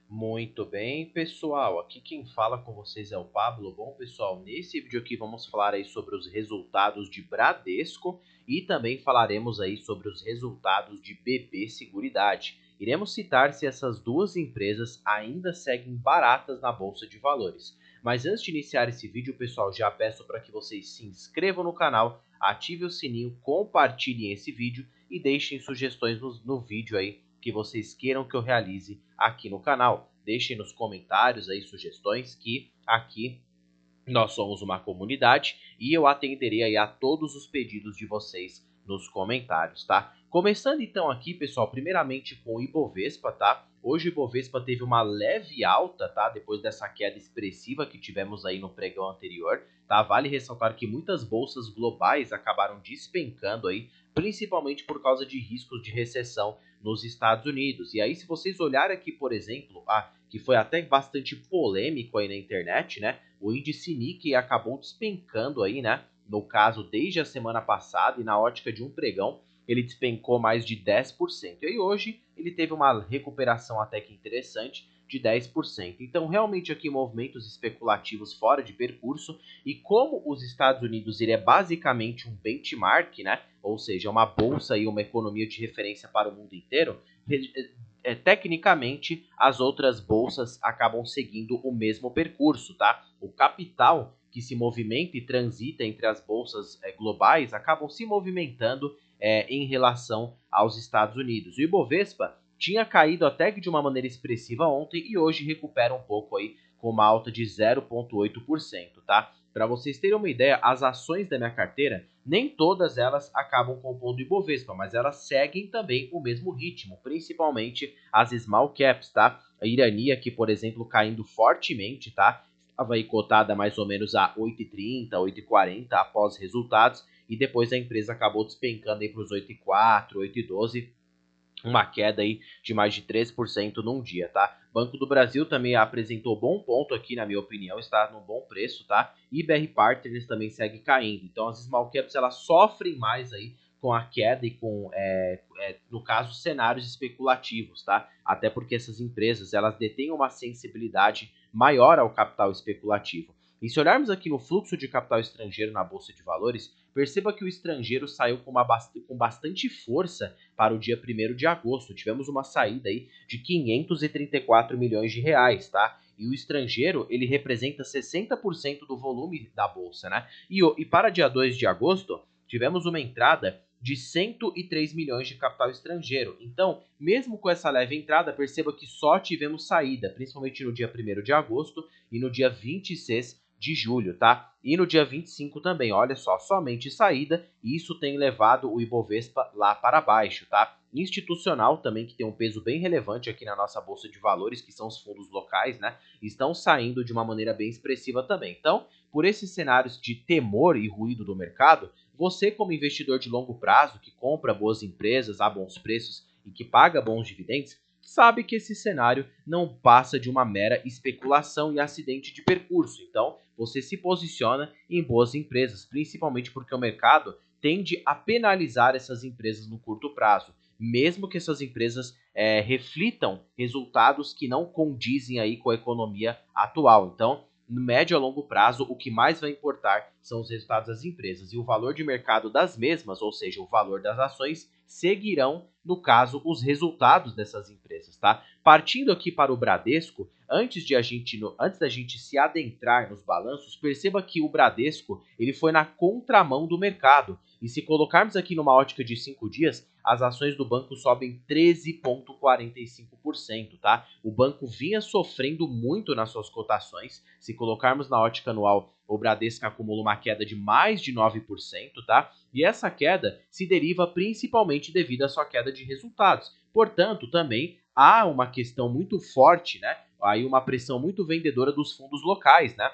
Muito bem, pessoal. Aqui quem fala com vocês é o Pablo. Bom, pessoal, nesse vídeo aqui vamos falar aí sobre os resultados de Bradesco e também falaremos aí sobre os resultados de BB Seguridade. Iremos citar se essas duas empresas ainda seguem baratas na bolsa de valores. Mas antes de iniciar esse vídeo, pessoal, já peço para que vocês se inscrevam no canal, ativem o sininho, compartilhem esse vídeo e deixem sugestões no vídeo aí que vocês queiram que eu realize aqui no canal. Deixem nos comentários aí sugestões que aqui nós somos uma comunidade e eu atenderei aí a todos os pedidos de vocês nos comentários, tá? Começando então aqui, pessoal, primeiramente com o Ibovespa, tá? Hoje o Ibovespa teve uma leve alta, tá? Depois dessa queda expressiva que tivemos aí no pregão anterior, tá? Vale ressaltar que muitas bolsas globais acabaram despencando aí, principalmente por causa de riscos de recessão nos Estados Unidos. E aí, se vocês olharem aqui, por exemplo, que foi até bastante polêmico aí na internet, né? O índice Nikkei acabou despencando aí, né? No caso, desde a semana passada e na ótica de um pregão, ele despencou mais de 10%. E aí hoje ele teve uma recuperação até que interessante de 10%. Então, realmente aqui movimentos especulativos fora de percurso. E como os Estados Unidos ele é basicamente um benchmark, né? Ou seja, uma bolsa e uma economia de referência para o mundo inteiro, tecnicamente as outras bolsas acabam seguindo o mesmo percurso, tá? O capital que se movimenta e transita entre as bolsas globais acabam se movimentando em relação aos Estados Unidos. O Ibovespa tinha caído até que de uma maneira expressiva ontem e hoje recupera um pouco aí com uma alta de 0,8%, tá? Para vocês terem uma ideia, as ações da minha carteira, nem todas elas acabam compondo o Ibovespa, mas elas seguem também o mesmo ritmo, principalmente as small caps, tá? A Irani aqui, por exemplo, caindo fortemente, tá? Estava aí cotada mais ou menos a 8,30, 8,40 após resultados, e depois a empresa acabou despencando aí para os 8,4, 8,12, uma queda aí de mais de 3% num dia, tá? Banco do Brasil também apresentou bom ponto aqui, na minha opinião, está num bom preço, tá? E BR Partners também segue caindo. Então as small caps elas sofrem mais aí com a queda e com, no caso, cenários especulativos, tá? Até porque essas empresas elas detêm uma sensibilidade maior ao capital especulativo. E se olharmos aqui no fluxo de capital estrangeiro na Bolsa de Valores, perceba que o estrangeiro saiu com bastante força para o dia 1º de agosto. Tivemos uma saída aí de 534 milhões de reais, tá? E o estrangeiro, ele representa 60% do volume da bolsa, né? E para dia 2 de agosto, tivemos uma entrada de 103 milhões de capital estrangeiro. Então, mesmo com essa leve entrada, perceba que só tivemos saída, principalmente no dia 1º de agosto e no dia 26 de julho, tá? E no dia 25 também, olha só, somente saída, e isso tem levado o Ibovespa lá para baixo, tá? Institucional também, que tem um peso bem relevante aqui na nossa bolsa de valores, que são os fundos locais, né? Estão saindo de uma maneira bem expressiva também. Então, por esses cenários de temor e ruído do mercado, você como investidor de longo prazo, que compra boas empresas a bons preços e que paga bons dividendos, sabe que esse cenário não passa de uma mera especulação e acidente de percurso. Então, você se posiciona em boas empresas, principalmente porque o mercado tende a penalizar essas empresas no curto prazo, mesmo que essas empresas reflitam resultados que não condizem aí com a economia atual. Então, no médio a longo prazo, o que mais vai importar são os resultados das empresas e o valor de mercado das mesmas, ou seja, o valor das ações, seguirão, no caso, os resultados dessas empresas, tá? Partindo aqui para o Bradesco, antes da gente se adentrar nos balanços, perceba que o Bradesco ele foi na contramão do mercado. E se colocarmos aqui numa ótica de 5 dias, as ações do banco sobem 13,45%, tá? O banco vinha sofrendo muito nas suas cotações. Se colocarmos na ótica anual, o Bradesco acumula uma queda de mais de 9%, tá? E essa queda se deriva principalmente devido à sua queda de resultados. Portanto, também há uma questão muito forte, né? Aí uma pressão muito vendedora dos fundos locais, né?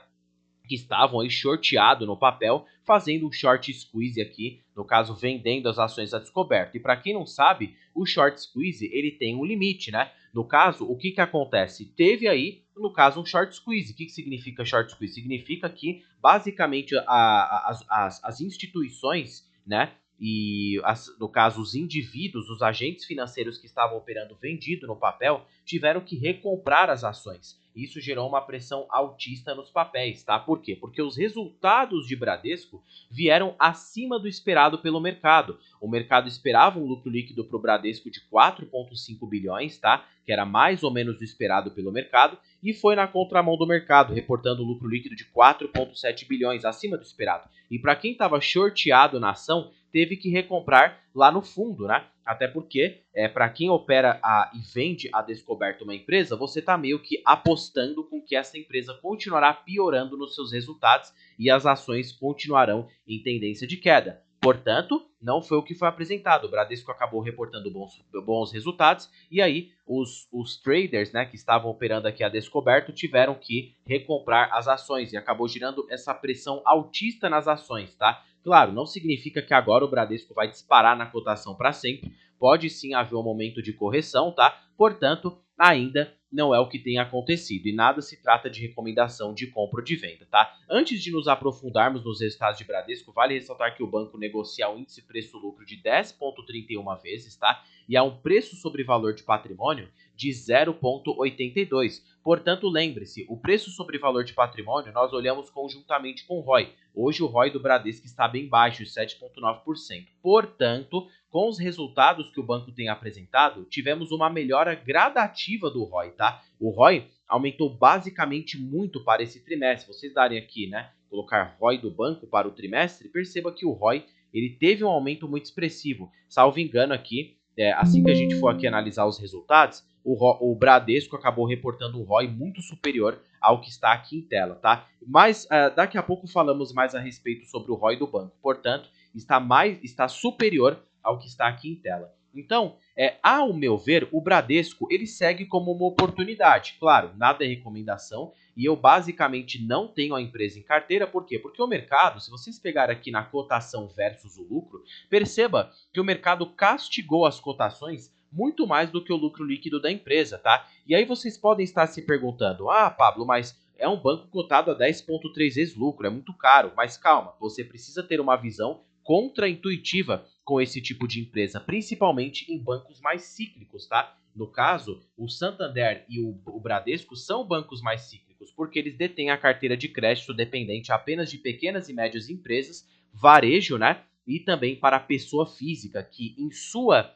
Que estavam aí shorteado no papel, fazendo um short squeeze aqui, no caso vendendo as ações a descoberto. E para quem não sabe, o short squeeze ele tem um limite, né? No caso, o que acontece? Teve aí, no caso, um short squeeze. O que significa short squeeze? Significa que basicamente as instituições, né? e, no caso, os indivíduos, os agentes financeiros que estavam operando vendido no papel, tiveram que recomprar as ações. Isso gerou uma pressão altista nos papéis, tá? Por quê? Porque os resultados de Bradesco vieram acima do esperado pelo mercado. O mercado esperava um lucro líquido para o Bradesco de 4,5 bilhões, tá? Que era mais ou menos o esperado pelo mercado, e foi na contramão do mercado, reportando um lucro líquido de 4,7 bilhões, acima do esperado. E para quem estava shorteado na ação, teve que recomprar lá no fundo, né? Até porque, para quem opera e vende a descoberto uma empresa, você está meio que apostando com que essa empresa continuará piorando nos seus resultados e as ações continuarão em tendência de queda. Portanto, não foi o que foi apresentado. O Bradesco acabou reportando bons resultados e aí os traders, né, que estavam operando aqui a descoberto tiveram que recomprar as ações e acabou gerando essa pressão altista nas ações, tá? Claro, não significa que agora o Bradesco vai disparar na cotação para sempre. Pode sim haver um momento de correção, tá? Portanto, ainda não é o que tem acontecido e nada se trata de recomendação de compra ou de venda, tá? Antes de nos aprofundarmos nos resultados de Bradesco, vale ressaltar que o banco negocia o índice preço-lucro de 10,31 vezes, tá? E há um preço sobre valor de patrimônio de 0,82. Portanto, lembre-se, o preço sobre valor de patrimônio nós olhamos conjuntamente com o ROI. Hoje o ROI do Bradesco está bem baixo, 7,9%. Portanto, com os resultados que o banco tem apresentado, tivemos uma melhora gradativa do ROI, tá? O ROI aumentou basicamente muito para esse trimestre. Vocês darem aqui, né, colocar ROI do banco para o trimestre, perceba que o ROI ele teve um aumento muito expressivo. Salvo engano aqui, assim que a gente for aqui analisar os resultados, o Bradesco acabou reportando um ROI muito superior ao que está aqui em tela, tá? Mas daqui a pouco falamos mais a respeito sobre o ROI do banco. Portanto, está superior ao que está aqui em tela. Então, ao meu ver, o Bradesco ele segue como uma oportunidade. Claro, nada é recomendação e eu basicamente não tenho a empresa em carteira. Por quê? Porque o mercado, se vocês pegarem aqui na cotação versus o lucro, perceba que o mercado castigou as cotações muito mais do que o lucro líquido da empresa, tá? E aí vocês podem estar se perguntando, Pablo, mas é um banco cotado a 10,3 vezes lucro, é muito caro. Mas calma, você precisa ter uma visão contraintuitiva com esse tipo de empresa, principalmente em bancos mais cíclicos, tá? No caso, o Santander e o Bradesco são bancos mais cíclicos, porque eles detêm a carteira de crédito dependente apenas de pequenas e médias empresas, varejo, né? E também para a pessoa física, que em sua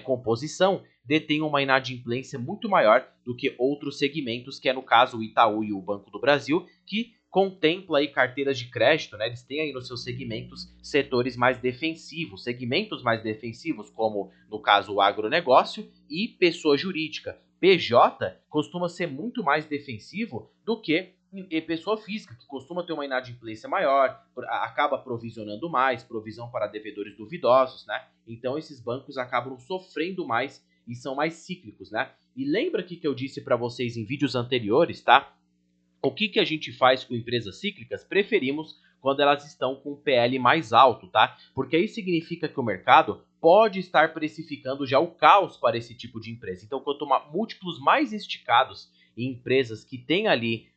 composição detém uma inadimplência muito maior do que outros segmentos, que é no caso o Itaú e o Banco do Brasil, que contempla aí carteiras de crédito, né? Eles têm aí nos seus segmentos setores mais defensivos, segmentos mais defensivos, como no caso o agronegócio e pessoa jurídica. PJ costuma ser muito mais defensivo do que pessoa física, que costuma ter uma inadimplência maior, acaba provisionando mais, provisão para devedores duvidosos, né? Então esses bancos acabam sofrendo mais e são mais cíclicos, né? E lembra que eu disse para vocês em vídeos anteriores, tá? O que a gente faz com empresas cíclicas? Preferimos quando elas estão com um PL mais alto, tá? Porque aí significa que o mercado pode estar precificando já o caos para esse tipo de empresa. Então, quanto múltiplos mais esticados em empresas que têm ali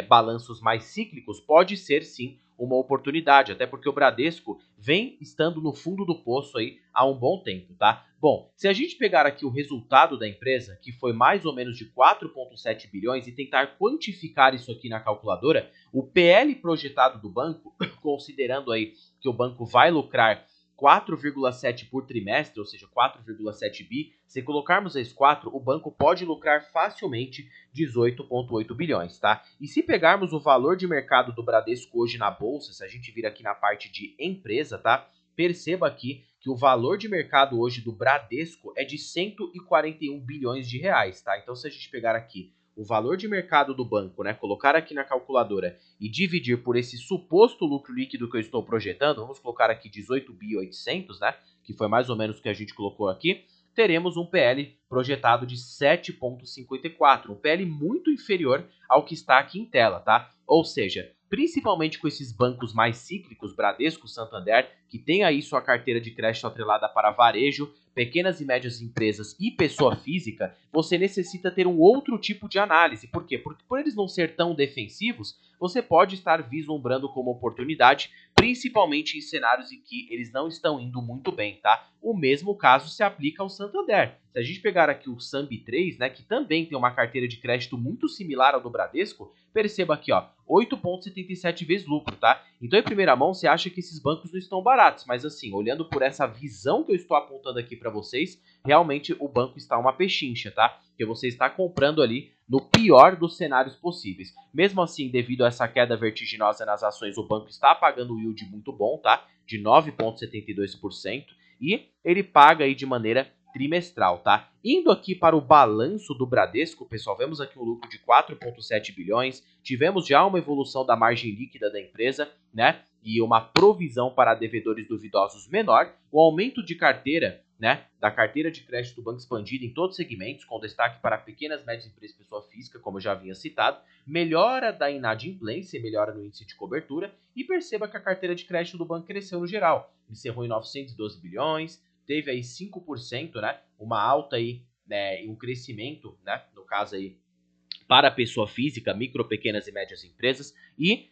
balanços mais cíclicos, pode ser sim uma oportunidade, até porque o Bradesco vem estando no fundo do poço aí há um bom tempo, tá? Bom, se a gente pegar aqui o resultado da empresa, que foi mais ou menos de 4,7 bilhões, e tentar quantificar isso aqui na calculadora, o PL projetado do banco, considerando aí que o banco vai lucrar 4,7 por trimestre, ou seja, 4,7 bi, se colocarmos esse 4, o banco pode lucrar facilmente 18,8 bilhões, tá? E se pegarmos o valor de mercado do Bradesco hoje na bolsa, se a gente vir aqui na parte de empresa, tá? Perceba aqui que o valor de mercado hoje do Bradesco é de 141 bilhões de reais, tá? Então, se a gente pegar aqui o valor de mercado do banco, né, colocar aqui na calculadora e dividir por esse suposto lucro líquido que eu estou projetando, vamos colocar aqui 18.800, né, que foi mais ou menos o que a gente colocou aqui, teremos um PL projetado de 7,54, um PL muito inferior ao que está aqui em tela, tá? Ou seja, principalmente com esses bancos mais cíclicos, Bradesco, Santander, que tem aí sua carteira de crédito atrelada para varejo, pequenas e médias empresas e pessoa física, você necessita ter um outro tipo de análise. Por quê? Porque por eles não ser tão defensivos, você pode estar vislumbrando como oportunidade, principalmente em cenários em que eles não estão indo muito bem, tá? O mesmo caso se aplica ao Santander. Se a gente pegar aqui o Sambi3, né, que também tem uma carteira de crédito muito similar ao do Bradesco, perceba aqui, ó, 8,77 vezes lucro, tá? Então, em primeira mão, você acha que esses bancos não estão baratos, mas assim, olhando por essa visão que eu estou apontando aqui para vocês, realmente o banco está uma pechincha, tá? Porque você está comprando ali no pior dos cenários possíveis. Mesmo assim, devido a essa queda vertiginosa nas ações, o banco está pagando um yield muito bom, tá? De 9,72%, e ele paga aí de maneira trimestral, tá? Indo aqui para o balanço do Bradesco, pessoal, vemos aqui um lucro de 4,7 bilhões, tivemos já uma evolução da margem líquida da empresa, né? E uma provisão para devedores duvidosos menor, o aumento de carteira, né, da carteira de crédito do banco expandida em todos os segmentos, com destaque para pequenas, médias empresas e pessoa física, como eu já havia citado, melhora da inadimplência, melhora no índice de cobertura, e perceba que a carteira de crédito do banco cresceu no geral, encerrou em 912 bilhões, teve aí 5%, né, uma alta aí, né, e um crescimento, né, no caso aí, para a pessoa física, micro, pequenas e médias empresas, e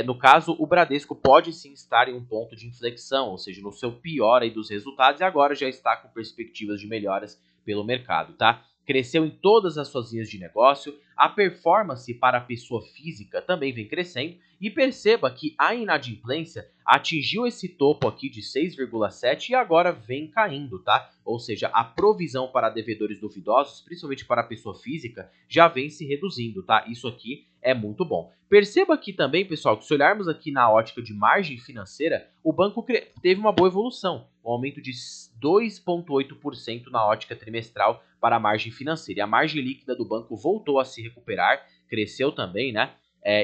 no caso o Bradesco pode sim estar em um ponto de inflexão, ou seja, no seu pior aí dos resultados, e agora já está com perspectivas de melhoras pelo mercado, tá? Cresceu em todas as suas linhas de negócio, a performance para a pessoa física também vem crescendo, e perceba que a inadimplência atingiu esse topo aqui de 6,7 e agora vem caindo, tá? Ou seja, a provisão para devedores duvidosos, principalmente para a pessoa física, já vem se reduzindo, tá? Isso aqui é muito bom. Perceba aqui também, pessoal, que se olharmos aqui na ótica de margem financeira, o banco teve uma boa evolução, um aumento de 2,8% na ótica trimestral para a margem financeira. E a margem líquida do banco voltou a se recuperar, cresceu também, né?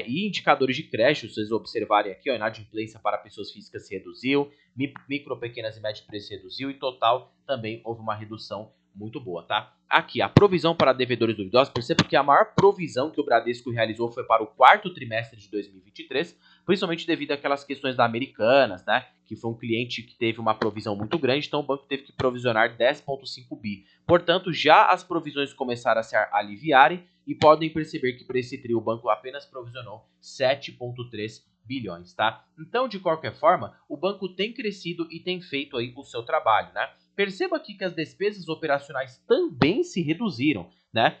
E indicadores de crédito, vocês observarem aqui, ó, inadimplência para pessoas físicas se reduziu, micro, pequenas e médias empresas se reduziu, e total também houve uma redução muito boa, tá? Aqui, a provisão para devedores duvidosos, perceba que a maior provisão que o Bradesco realizou foi para o quarto trimestre de 2023, principalmente devido àquelas questões da Americanas, né? Que foi um cliente que teve uma provisão muito grande, então o banco teve que provisionar 10,5 bi. Portanto, já as provisões começaram a se aliviarem e podem perceber que para esse trio o banco apenas provisionou 7,3 bilhões, tá? Então, de qualquer forma, o banco tem crescido e tem feito aí o seu trabalho, né? Perceba aqui que as despesas operacionais também se reduziram, né?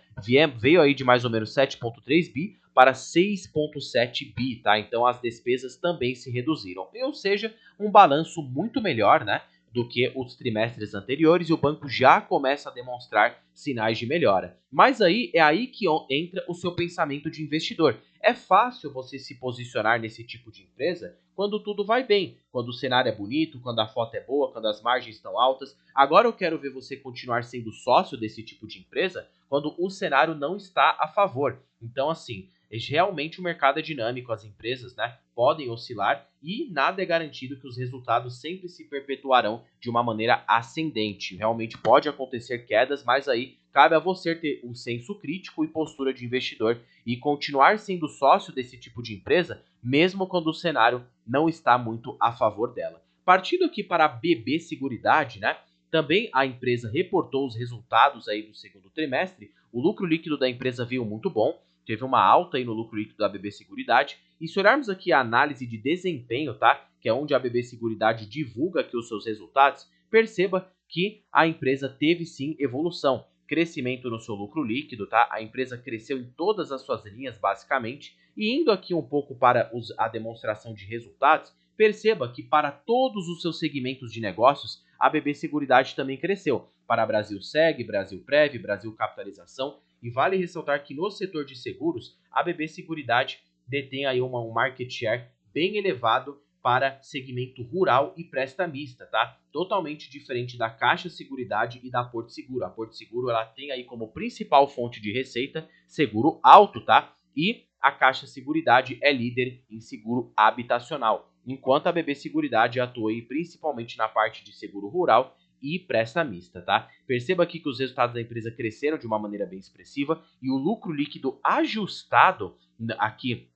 Veio aí de mais ou menos 7,3 bi para 6,7 bi, tá? Então as despesas também se reduziram. Ou seja, um balanço muito melhor, né, do que os trimestres anteriores, e o banco já começa a demonstrar sinais de melhora. Mas aí é aí que entra o seu pensamento de investidor. É fácil você se posicionar nesse tipo de empresa quando tudo vai bem, quando o cenário é bonito, quando a foto é boa, quando as margens estão altas. Agora eu quero ver você continuar sendo sócio desse tipo de empresa quando o cenário não está a favor. Então, assim, realmente o mercado é dinâmico, as empresas, né, podem oscilar e nada é garantido que os resultados sempre se perpetuarão de uma maneira ascendente. Realmente pode acontecer quedas, mas aí cabe a você ter um senso crítico e postura de investidor e continuar sendo sócio desse tipo de empresa, mesmo quando o cenário não está muito a favor dela. Partindo aqui para a BB Seguridade, né? Também a empresa reportou os resultados aí do segundo trimestre. O lucro líquido da empresa veio muito bom, teve uma alta aí no lucro líquido da BB Seguridade. E se olharmos aqui a análise de desempenho, tá? Que é onde a BB Seguridade divulga aqui os seus resultados, perceba que a empresa teve sim evolução, crescimento no seu lucro líquido, tá? A empresa cresceu em todas as suas linhas, basicamente. E indo aqui um pouco para a demonstração de resultados, perceba que para todos os seus segmentos de negócios, a BB Seguridade também cresceu. Para Brasil Seg, Brasil Prev, Brasil Capitalização. E vale ressaltar que no setor de seguros, a BB Seguridade detém aí um market share bem elevado para segmento rural e prestamista, tá? Totalmente diferente da Caixa Seguridade e da Porto Seguro. A Porto Seguro, ela tem aí como principal fonte de receita seguro alto, tá? E a Caixa Seguridade é líder em seguro habitacional, enquanto a BB Seguridade atua aí principalmente na parte de seguro rural e prestamista, tá? Perceba aqui que os resultados da empresa cresceram de uma maneira bem expressiva e o lucro líquido ajustado aqui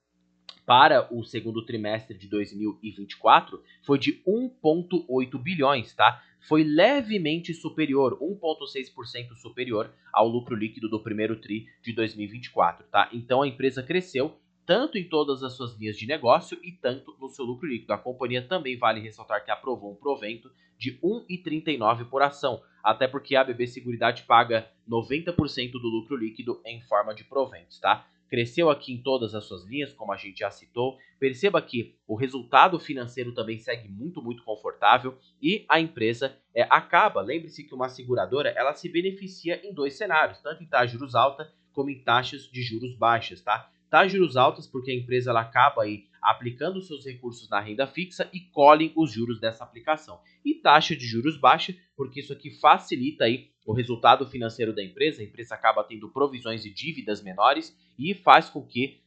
para o segundo trimestre de 2024 foi de 1,8 bilhões, tá? Foi levemente superior, 1,6% superior ao lucro líquido do primeiro tri de 2024, tá? Então a empresa cresceu tanto em todas as suas linhas de negócio e tanto no seu lucro líquido. A companhia também vale ressaltar que aprovou um provento de 1,39 por ação, até porque a BB Seguridade paga 90% do lucro líquido em forma de proventos, tá? Cresceu aqui em todas as suas linhas, como a gente já citou. Perceba que o resultado financeiro também segue muito, muito confortável e a empresa acaba, lembre-se que uma seguradora, ela se beneficia em dois cenários, tanto em taxa de juros alta como em taxas de juros baixas, tá? Taxas de juros altas porque a empresa ela acaba aí aplicando seus recursos na renda fixa e colhem os juros dessa aplicação. E taxa de juros baixa porque isso aqui facilita aí o resultado financeiro da empresa. A empresa acaba tendo provisões e dívidas menores e faz com que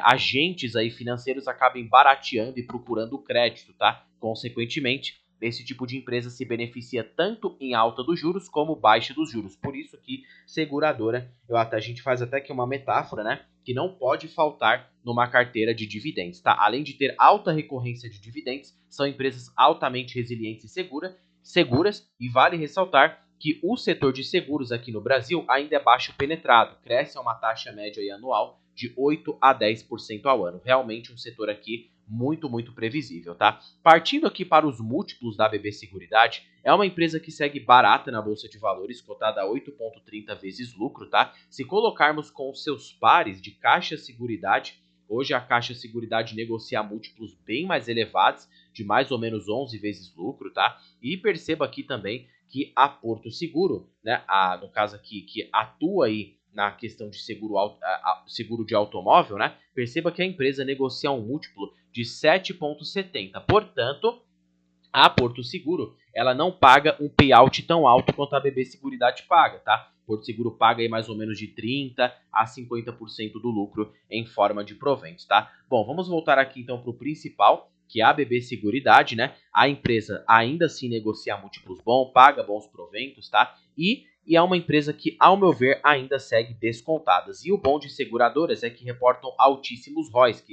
agentes aí financeiros acabem barateando e procurando crédito, tá? Consequentemente, esse tipo de empresa se beneficia tanto em alta dos juros como baixa dos juros. Por isso que seguradora, a gente faz até que uma metáfora, né? Que não pode faltar numa carteira de dividendos, tá? Além de ter alta recorrência de dividendos, são empresas altamente resilientes e seguras, e vale ressaltar que o setor de seguros aqui no Brasil ainda é baixo penetrado, cresce a uma taxa média aí anual de 8 a 10% ao ano. Realmente um setor aqui muito, muito previsível, tá? Partindo aqui para os múltiplos da BB Seguridade, é uma empresa que segue barata na Bolsa de Valores, cotada a 8,30 vezes lucro, tá? Se colocarmos com os seus pares de Caixa Seguridade, hoje a Caixa Seguridade negocia múltiplos bem mais elevados, de mais ou menos 11 vezes lucro, tá? E perceba aqui também que a Porto Seguro, né, no caso aqui, que atua aí na questão de seguro de automóvel, né, perceba que a empresa negocia um múltiplo de 7,70. Portanto, a Porto Seguro, ela não paga um payout tão alto quanto a BB Seguridade paga, tá? Porto Seguro paga aí mais ou menos de 30 a 50% do lucro em forma de proventos, tá? Bom, vamos voltar aqui então para o principal, que é a BB Seguridade, né? A empresa ainda assim negocia múltiplos bons, paga bons proventos, tá? E é uma empresa que, ao meu ver, ainda segue descontadas. E o bom de seguradoras é que reportam altíssimos ROIs,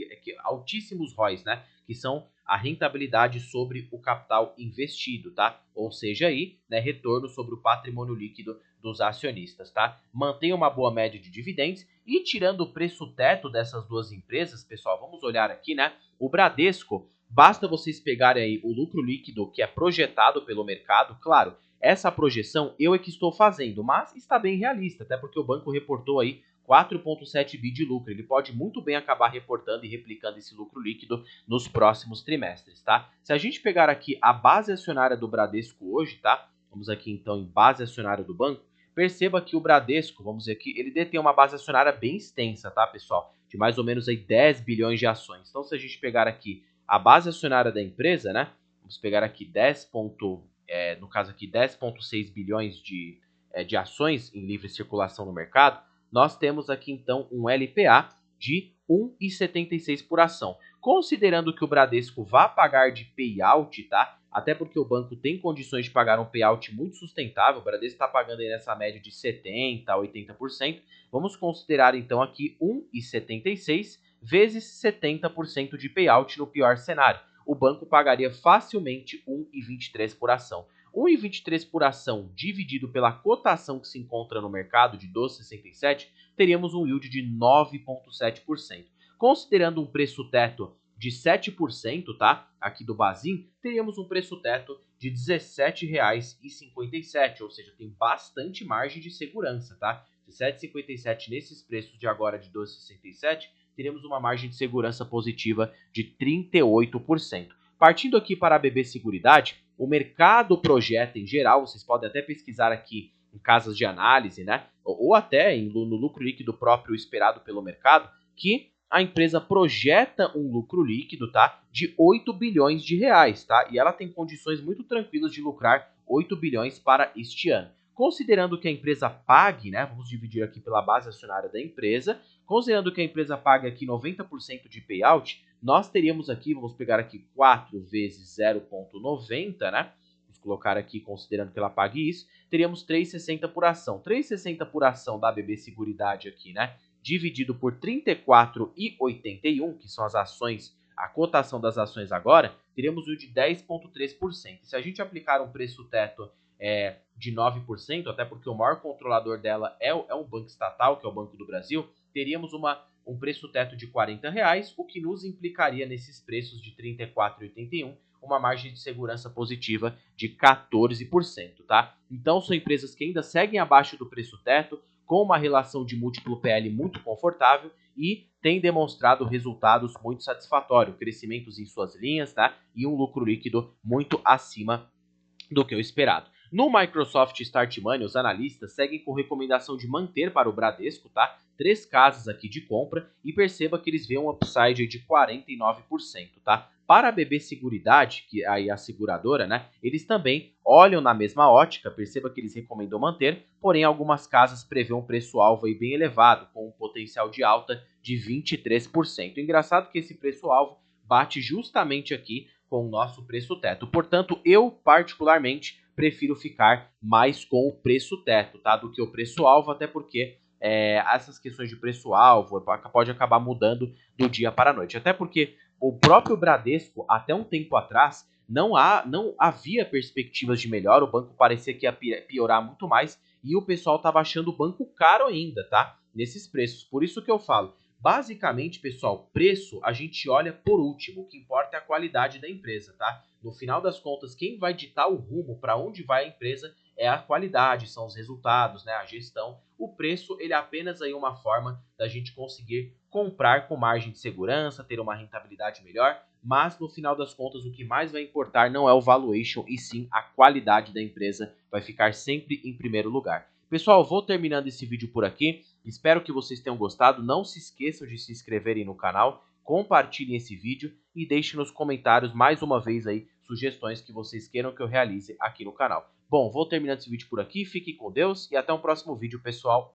altíssimos ROIs, né? Que são a rentabilidade sobre o capital investido, tá? Ou seja, aí, né, retorno sobre o patrimônio líquido dos acionistas, tá? Mantém uma boa média de dividendos e tirando o preço teto dessas duas empresas, pessoal, vamos olhar aqui, né? O Bradesco, basta vocês pegarem aí o lucro líquido que é projetado pelo mercado, claro, essa projeção eu é que estou fazendo, mas está bem realista, até porque o banco reportou aí 4,7 bi de lucro. Ele pode muito bem acabar reportando e replicando esse lucro líquido nos próximos trimestres, tá? Se a gente pegar aqui a base acionária do Bradesco hoje, tá? Vamos aqui então em base acionária do banco. Perceba que o Bradesco, vamos dizer aqui, ele detém uma base acionária bem extensa, tá, pessoal? De mais ou menos aí 10 bilhões de ações. Então, se a gente pegar aqui a base acionária da empresa, né? Vamos pegar aqui no caso aqui 10,6 bilhões de ações em livre circulação no mercado, nós temos aqui então um LPA de 1,76 por ação. Considerando que o Bradesco vá pagar de payout, tá? Até porque o banco tem condições de pagar um payout muito sustentável, o Bradesco está pagando aí nessa média de 70% a 80%. Vamos considerar então aqui 1,76 vezes 70% de payout no pior cenário. O banco pagaria facilmente 1,23 por ação. 1,23 por ação dividido pela cotação que se encontra no mercado de 12,67, teríamos um yield de 9,7%. Considerando um preço teto de 7%, tá? Aqui do Bazin, teríamos um preço teto de R$ 17,57, ou seja, tem bastante margem de segurança, tá? R$ 17,57 nesses preços de agora de 12,67, teremos uma margem de segurança positiva de 38%. Partindo aqui para a BB Seguridade, o mercado projeta em geral, vocês podem até pesquisar aqui em casas de análise, né? Ou até no lucro líquido próprio esperado pelo mercado, que a empresa projeta um lucro líquido, tá? De 8 bilhões de reais, tá? E ela tem condições muito tranquilas de lucrar 8 bilhões para este ano. Considerando que a empresa pague, né? Vamos dividir aqui pela base acionária da empresa. Considerando que a empresa pague aqui 90% de payout, nós teríamos aqui, vamos pegar aqui 4 vezes 0,90, né? Vamos colocar aqui, considerando que ela pague isso, teríamos 3,60 por ação. 3,60 por ação da BB Seguridade aqui, né? dividido por 34,81, que são as ações, a cotação das ações agora, teremos o de 10,3%. Se a gente aplicar um preço teto de 9%, até porque o maior controlador dela é um banco estatal, que é o Banco do Brasil, teríamos um preço teto de R$ 40, o que nos implicaria nesses preços de 34,81 uma margem de segurança positiva de 14%, tá? Então são empresas que ainda seguem abaixo do preço teto, com uma relação de múltiplo PL muito confortável e têm demonstrado resultados muito satisfatórios, crescimentos em suas linhas, tá? E um lucro líquido muito acima do que o esperado. No Microsoft Start Money, os analistas seguem com recomendação de manter para o Bradesco, tá? 3 casas aqui de compra e perceba que eles veem um upside de 49%, tá? Para a BB Seguridade, que aí a seguradora, né? Eles também olham na mesma ótica, perceba que eles recomendam manter, porém algumas casas prevêem um preço-alvo aí bem elevado, com um potencial de alta de 23%. Engraçado que esse preço-alvo bate justamente aqui com o nosso preço teto. Portanto, eu particularmente prefiro ficar mais com o preço teto, tá? Do que o preço-alvo, até porque essas questões de preço-alvo pode acabar mudando do dia para a noite. Até porque o próprio Bradesco, até um tempo atrás, não havia perspectivas de melhora, o banco parecia que ia piorar muito mais e o pessoal estava achando o banco caro ainda, tá? Nesses preços. Por isso que eu falo, basicamente, pessoal, preço a gente olha por último, o que importa é a qualidade da empresa, tá? No final das contas, quem vai ditar o rumo para onde vai a empresa é a qualidade, são os resultados, né, a gestão. O preço, ele é apenas aí uma forma da gente conseguir comprar com margem de segurança, ter uma rentabilidade melhor, mas no final das contas o que mais vai importar não é o valuation e sim a qualidade da empresa, vai ficar sempre em primeiro lugar. Pessoal, vou terminando esse vídeo por aqui, espero que vocês tenham gostado, não se esqueçam de se inscreverem no canal, compartilhem esse vídeo e deixem nos comentários mais uma vez aí sugestões que vocês queiram que eu realize aqui no canal. Bom, vou terminando esse vídeo por aqui, fiquem com Deus e até um próximo vídeo, pessoal.